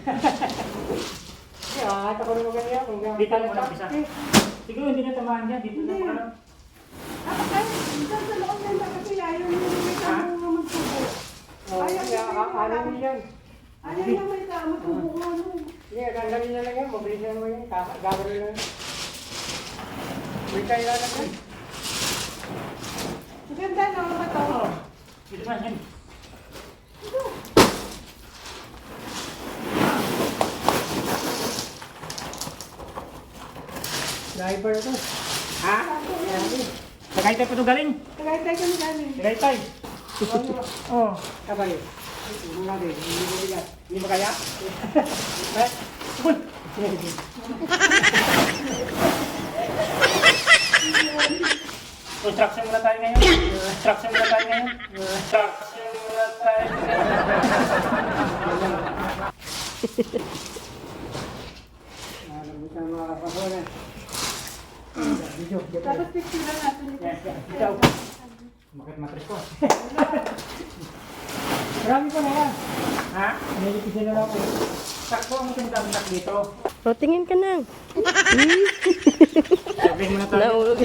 Ito ko naman ganyan. Dito mo lang isa. Siguro hindi na tamaan yan. Dito na pa. Diyan sa loob nila kasi ayaw nyo may tama magtubo. Ayaw mo yan. Ayaw nyo may tama magtubo nga nun. Hindi, gagawin na lang yan. Mabilis na naman yan. Gagawin na lang. May kailan na yan. Maganda na ako ba ito? Dito na yan. Driver ito. Ha? Tagay tayo pa ito galing. Tagay-tay ka na galing. Tagay tayo. Oo. Kabali. Hindi mo bigat. Hindi ba kaya? Uy! Construction muna tayo ngayon. Construction muna tayo ngayon. Construction muna tayo Alam mo sa mga kapasona. Video. Tapos picture na natin ito. Ikaw. Bakit matris ko? Marami pa na yan. Ha? Nilipis na lang ako. Sakto ang tingnan dito. O, tingin ka na. Sabihin mo na tayo. Naulog.